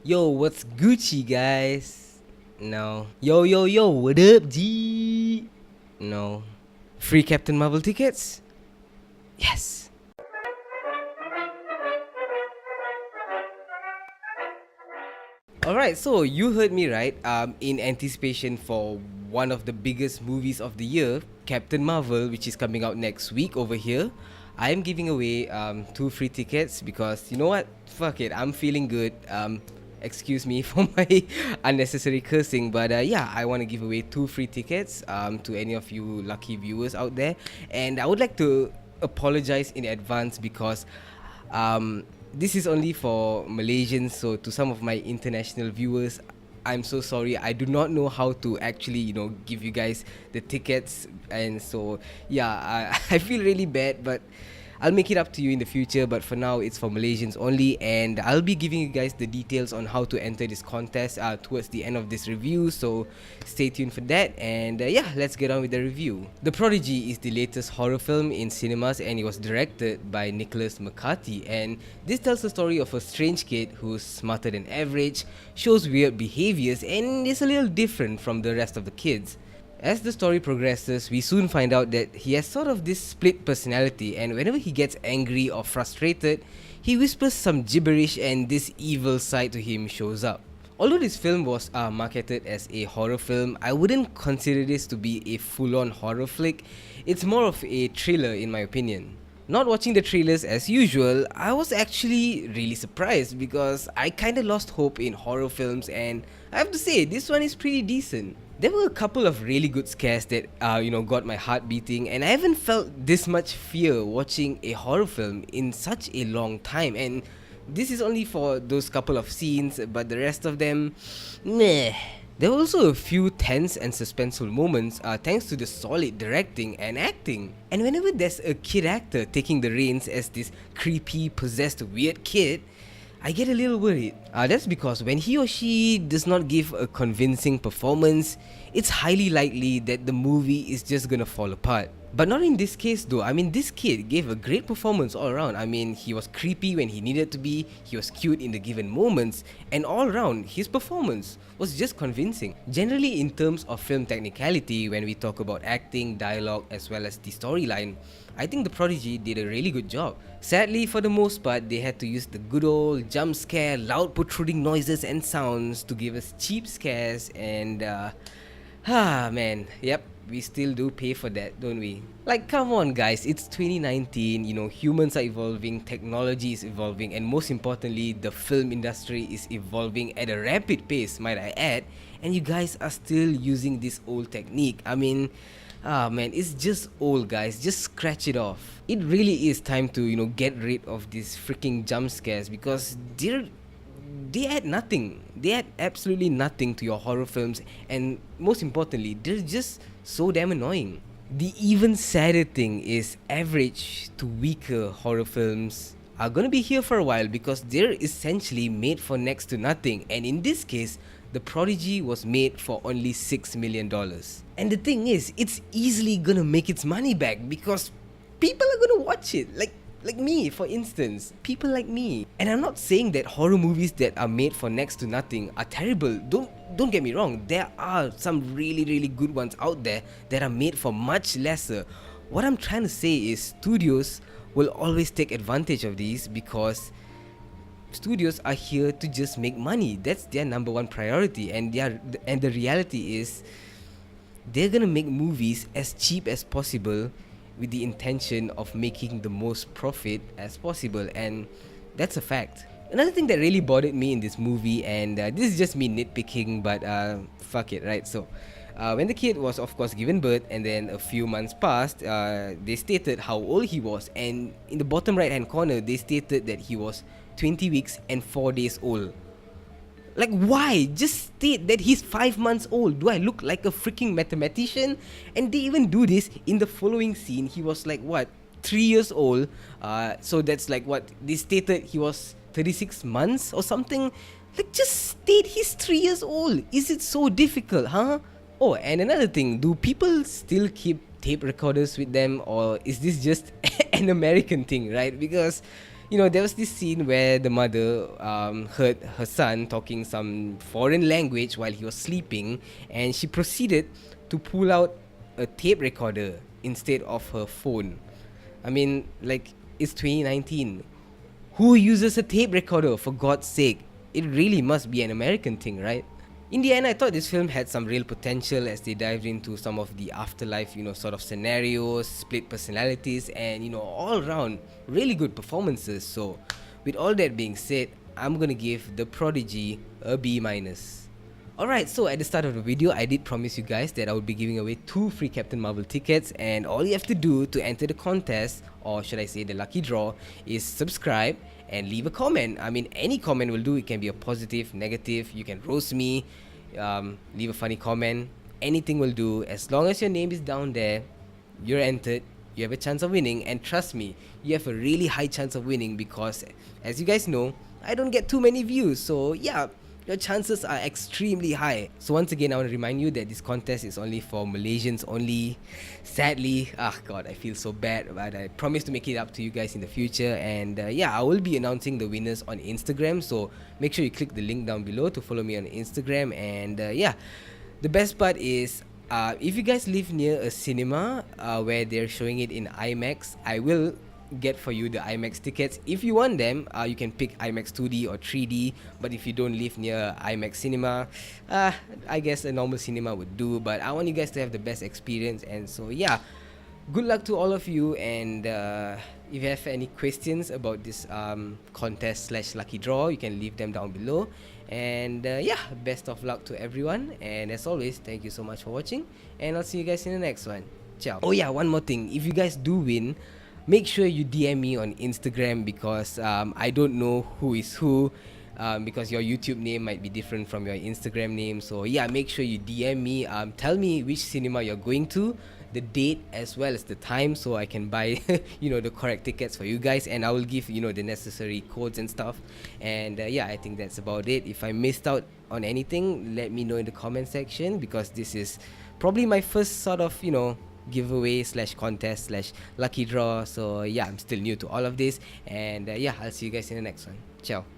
Yo, what's Gucci, guys? No. Yo, what up, G? No. Free Captain Marvel tickets? Yes. Alright, so you heard me right. In anticipation for one of the biggest movies of the year, Captain Marvel, which is coming out next week over here, I am giving away 2 free tickets because you know what? Fuck it, I'm feeling good. Excuse me for my unnecessary cursing, but yeah, I want to give away 2 free tickets to any of you lucky viewers out there, and I would like to apologize in advance because this is only for Malaysians, so to some of my international viewers, I'm so sorry. I do not know how to actually, give you guys the tickets, and so yeah, I feel really bad, but I'll make it up to you in the future. But for now, it's for Malaysians only, and I'll be giving you guys the details on how to enter this contest towards the end of this review. So stay tuned for that, and yeah, let's get on with the review. The Prodigy is the latest horror film in cinemas, and it was directed by Nicholas McCarthy. And this tells the story of a strange kid who's smarter than average, shows weird behaviors, and is a little different from the rest of the kids. As the story progresses, we soon find out that he has sort of this split personality, and whenever he gets angry or frustrated, he whispers some gibberish and this evil side to him shows up. Although this film was marketed as a horror film, I wouldn't consider this to be a full-on horror flick. It's more of a thriller in my opinion. Not watching the trailers as usual, I was actually really surprised because I kinda lost hope in horror films, and I have to say, this one is pretty decent. There were a couple of really good scares that got my heart beating, and I haven't felt this much fear watching a horror film in such a long time. And this is only for those couple of scenes, but the rest of them, meh. There were also a few tense and suspenseful moments thanks to the solid directing and acting. And whenever there's a kid actor taking the reins as this creepy, possessed, weird kid, I get a little worried. That's because when he or she does not give a convincing performance, it's highly likely that the movie is just gonna fall apart. But not in this case though. I mean, this kid gave a great performance all around. I mean, he was creepy when he needed to be, he was cute in the given moments, and all around, his performance was just convincing. Generally, in terms of film technicality, when we talk about acting, dialogue, as well as the storyline, I think The Prodigy did a really good job. Sadly, for the most part, they had to use the good old jump scare, loud protruding noises and sounds to give us cheap scares, and man, yep, we still do pay for that, don't we? Like, come on guys, it's 2019, humans are evolving, technology is evolving, and most importantly, the film industry is evolving at a rapid pace, might I add, and you guys are still using this old technique. I mean, man, it's just old, guys. Just scratch it off. It really is time to, get rid of these freaking jump scares because they add nothing. They add absolutely nothing to your horror films, and most importantly, they're just so damn annoying. The even sadder thing is average to weaker horror films are gonna be here for a while because they're essentially made for next to nothing, and in this case, The Prodigy was made for only $6 million. And the thing is, it's easily gonna make its money back because people are gonna watch it. Like me, for instance. People like me. And I'm not saying that horror movies that are made for next to nothing are terrible. Don't get me wrong. There are some really, really good ones out there that are made for much lesser. What I'm trying to say is studios will always take advantage of these because studios are here to just make money. That's their number one priority, and the reality is they're gonna make movies as cheap as possible with the intention of making the most profit as possible, and that's a fact. Another thing that really bothered me in this movie, and this is just me nitpicking, but fuck it, right? So when the kid was of course given birth and then a few months passed, they stated how old he was, and in the bottom right hand corner they stated that he was 20 weeks and 4 days old. Like, why? Just state that he's 5 months old. Do I look like a freaking mathematician? And they even do this in the following scene. He was like, what, 3 years old? So that's like what? They stated he was 36 months or something? Like, just state he's 3 years old. Is it so difficult, huh? Oh, and another thing, do people still keep tape recorders with them, or is this just an American thing, right? Because There was this scene where the mother heard her son talking some foreign language while he was sleeping, and she proceeded to pull out a tape recorder instead of her phone. I mean, like, it's 2019. Who uses a tape recorder, for God's sake? It really must be an American thing, right? In the end, I thought this film had some real potential as they dived into some of the afterlife, sort of scenarios, split personalities, and, all around really good performances. So, with all that being said, I'm gonna give The Prodigy a B minus. Alright, so at the start of the video, I did promise you guys that I would be giving away 2 free Captain Marvel tickets, and all you have to do to enter the contest, or should I say the lucky draw, is subscribe and leave a comment. I mean, any comment will do. It can be a positive, negative, you can roast me, leave a funny comment, anything will do. As long as your name is down there, you're entered, you have a chance of winning, and trust me, you have a really high chance of winning because, as you guys know, I don't get too many views, so yeah, your chances are extremely high. So once again, I want to remind you that this contest is only for Malaysians only. Sadly, God, I feel so bad, but I promise to make it up to you guys in the future. And yeah, I will be announcing the winners on Instagram, so make sure you click the link down below to follow me on Instagram. And yeah, the best part is, if you guys live near a cinema where they're showing it in IMAX, I will get for you the IMAX tickets. If you want them, you can pick IMAX 2D or 3D, but if you don't live near IMAX cinema, I guess a normal cinema would do. But I want you guys to have the best experience, and so yeah, good luck to all of you. And if you have any questions about this contest / lucky draw, you can leave them down below. And yeah, best of luck to everyone, and as always, thank you so much for watching, and I'll see you guys in the next one. Ciao. Oh yeah, one more thing, if you guys do win, make sure you DM me on Instagram, because I don't know who is who, because your YouTube name might be different from your Instagram name. So yeah, make sure you DM me, tell me which cinema you're going to, the date as well as the time, so I can buy the correct tickets for you guys, and I will give the necessary codes and stuff. And yeah, I think that's about it. If I missed out on anything, let me know in the comment section, because this is probably my first sort of giveaway / contest / lucky draw. So yeah, I'm still new to all of this, and yeah, I'll see you guys in the next one. Ciao.